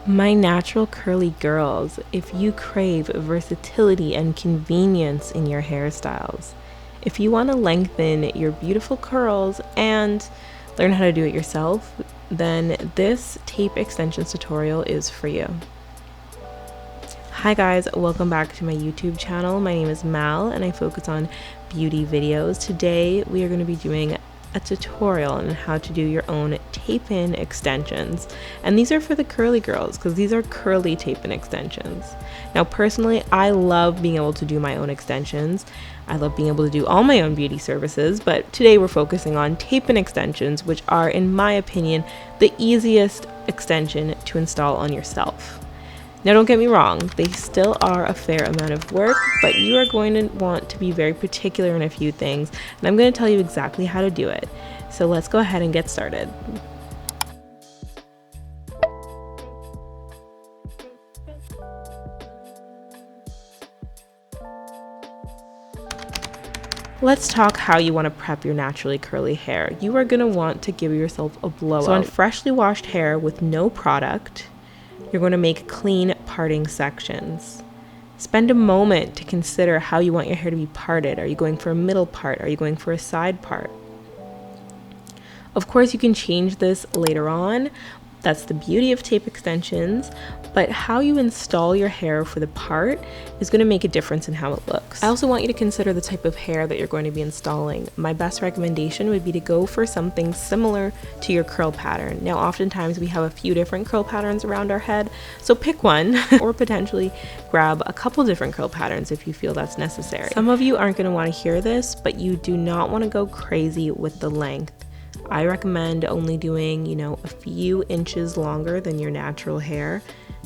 My natural curly girls, if you crave versatility and convenience in your hairstyles, if you want to lengthen your beautiful curls and learn how to do it yourself, then this tape extensions tutorial is for you. Hi guys, welcome back to my YouTube channel. My name is Mal and I focus on beauty videos. Today we are going to be doing a tutorial on how to do your own tape-in extensions, and these are for the curly girls because these are curly tape-in extensions. Now personally, I love being able to do my own extensions. I love being able to do all my own beauty services, but today we're focusing on tape-in extensions, which are, in my opinion, the easiest extension to install on yourself. Now don't get me wrong, they still are a fair amount of work, but you are going to want to be very particular in a few things, and I'm going to tell you exactly how to do it. So let's go ahead and get started. Let's talk how you want to prep your naturally curly hair. You are going to want to give yourself a blowout. So on freshly washed hair with no product, you're going to make clean parting sections. Spend a moment to consider how you want your hair to be parted. Are you going for a middle part? Are you going for a side part? Of course, you can change this later on. That's the beauty of tape extensions, but how you install your hair for the part is going to make a difference in how it looks. I also want you to consider the type of hair that you're going to be installing. My best recommendation would be to go for something similar to your curl pattern. Now, oftentimes we have a few different curl patterns around our head, so pick one or potentially grab a couple different curl patterns if you feel that's necessary. Some of you aren't going to want to hear this, but you do not want to go crazy with the length. I recommend only doing, a few inches longer than your natural hair.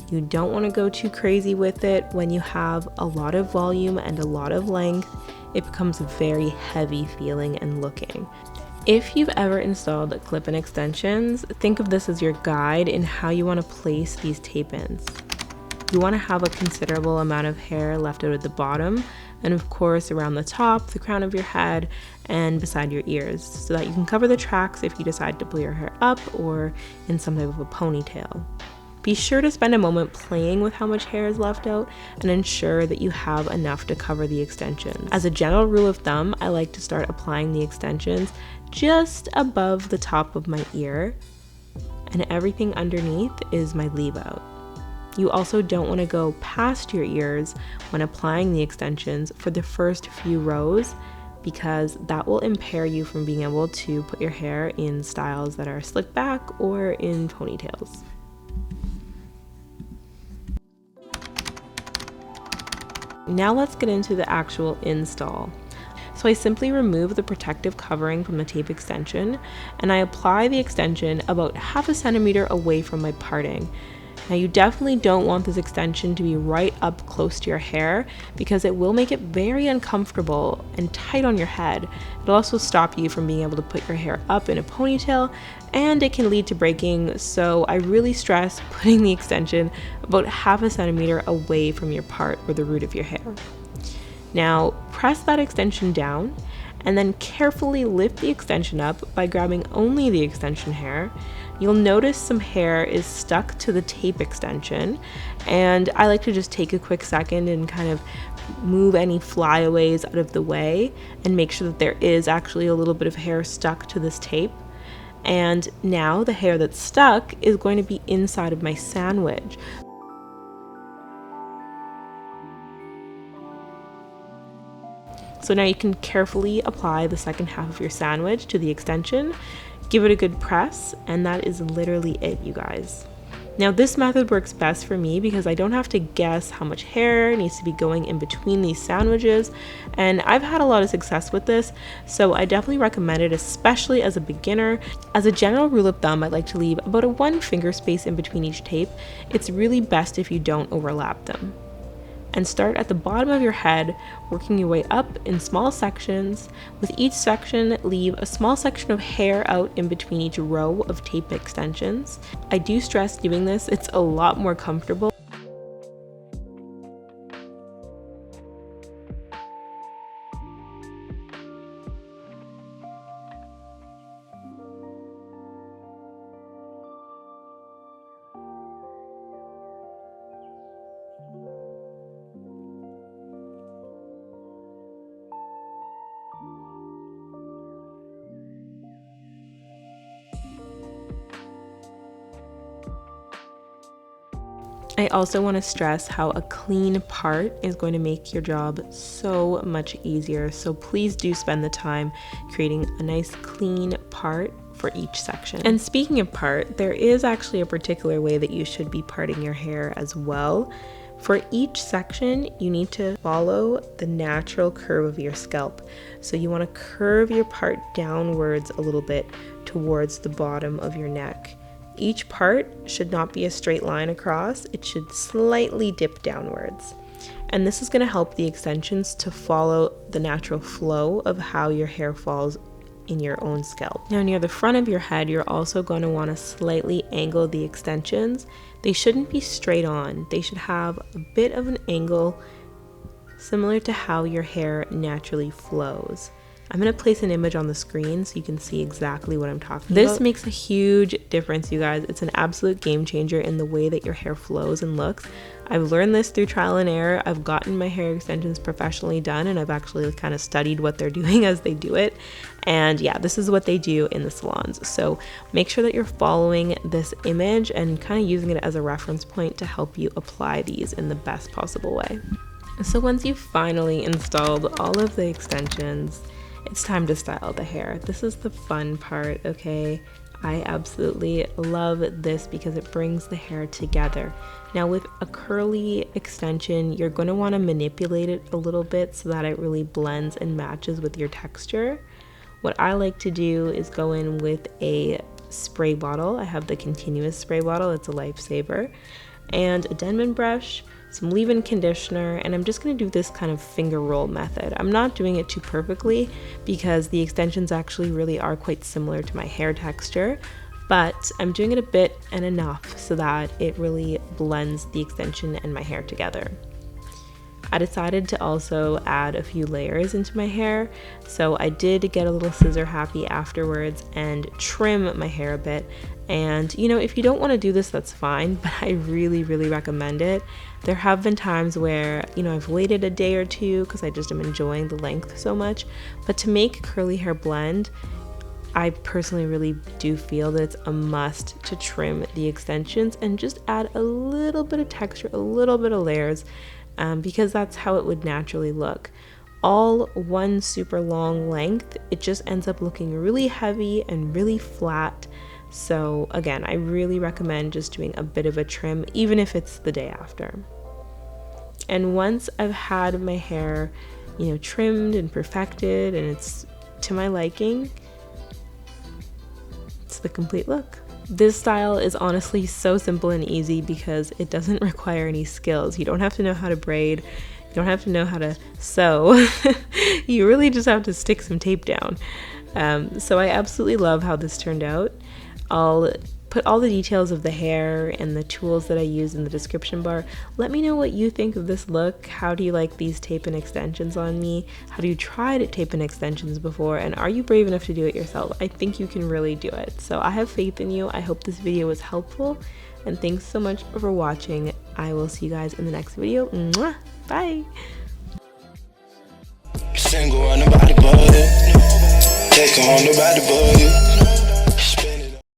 You don't want to go too crazy with it. When you have a lot of volume and a lot of length, it becomes very heavy feeling and looking. If you've ever installed clip-in extensions, think of this as your guide in how you want to place these tape-ins. You want to have a considerable amount of hair left out at the bottom, and of course around the top, the crown of your head, and beside your ears, so that you can cover the tracks if you decide to pull your hair up or in some type of a ponytail. Be sure to spend a moment playing with how much hair is left out and ensure that you have enough to cover the extensions. As a general rule of thumb, I like to start applying the extensions just above the top of my ear, and everything underneath is my leave out. You also don't want to go past your ears when applying the extensions for the first few rows, because that will impair you from being able to put your hair in styles that are slicked back or in ponytails. Now let's get into the actual install. So I simply remove the protective covering from the tape extension and I apply the extension about 1/2 centimeter away from my parting. Now you definitely don't want this extension to be right up close to your hair because it will make it very uncomfortable and tight on your head. It'll also stop you from being able to put your hair up in a ponytail, and it can lead to breaking, so I really stress putting the extension about 1/2 centimeter away from your part or the root of your hair. Now press that extension down and then carefully lift the extension up by grabbing only the extension hair. You'll notice some hair is stuck to the tape extension, and I like to just take a quick second and kind of move any flyaways out of the way and make sure that there is actually a little bit of hair stuck to this tape. And now the hair that's stuck is going to be inside of my sandwich. So now you can carefully apply the second half of your sandwich to the extension, give it a good press, and that is literally it, you guys. Now this method works best for me because I don't have to guess how much hair needs to be going in between these sandwiches, and I've had a lot of success with this, so I definitely recommend it, especially as a beginner. As a general rule of thumb, I like to leave about a 1 finger space in between each tape. It's really best if you don't overlap them. And start at the bottom of your head, working your way up in small sections. With each section, leave a small section of hair out in between each row of tape extensions. I do stress doing this, it's a lot more comfortable. I also want to stress how a clean part is going to make your job so much easier. So please do spend the time creating a nice clean part for each section. And speaking of part, there is actually a particular way that you should be parting your hair as well. For each section, you need to follow the natural curve of your scalp. So you want to curve your part downwards a little bit towards the bottom of your neck. Each part should not be a straight line across, it should slightly dip downwards. And this is going to help the extensions to follow the natural flow of how your hair falls in your own scalp. Now near the front of your head, you're also going to want to slightly angle the extensions. They shouldn't be straight on. They should have a bit of an angle similar to how your hair naturally flows. I'm going to place an image on the screen so you can see exactly what I'm talking about. This makes a huge difference, you guys. It's an absolute game changer in the way that your hair flows and looks. I've learned this through trial and error. I've gotten my hair extensions professionally done, and I've actually kind of studied what they're doing as they do it. And yeah, this is what they do in the salons. So make sure that you're following this image and kind of using it as a reference point to help you apply these in the best possible way. So once you've finally installed all of the extensions, it's time to style the hair. This is the fun part, okay? I absolutely love this because it brings the hair together. Now with a curly extension, you're going to want to manipulate it a little bit so that it really blends and matches with your texture. What I like to do is go in with a spray bottle. I have the continuous spray bottle, it's a lifesaver, and a Denman brush, some leave-in conditioner, and I'm just going to do this kind of finger roll method. I'm not doing it too perfectly because the extensions actually really are quite similar to my hair texture, but I'm doing it a bit and enough so that it really blends the extension and my hair together. I decided to also add a few layers into my hair, so I did get a little scissor happy afterwards and trim my hair a bit. And you know, if you don't want to do this, that's fine, but I really recommend it. There have been times where, you know, I've waited a day or two because I just am enjoying the length so much, but to make curly hair blend, I personally really do feel that it's a must to trim the extensions and just add a little bit of texture, a little bit of layers, because that's how it would naturally look. All one super long length, it just ends up looking really heavy and really flat. So again, I really recommend just doing a bit of a trim, even if it's the day after. And once I've had my hair, you know, trimmed and perfected and it's to my liking, it's the complete look. This style is honestly so simple and easy because it doesn't require any skills. You don't have to know how to braid, you don't have to know how to sew. You really just have to stick some tape down. So I absolutely love how this turned out. I'll put all the details of the hair and the tools that I use in the description bar. Let me know what you think of this look. How do you like these tape-in extensions on me? Have you tried tape-in extensions before? And are you brave enough to do it yourself? I think you can really do it. So I have faith in you. I hope this video was helpful. And thanks so much for watching. I will see you guys in the next video. Mwah! Bye! Single on the body, take on the body,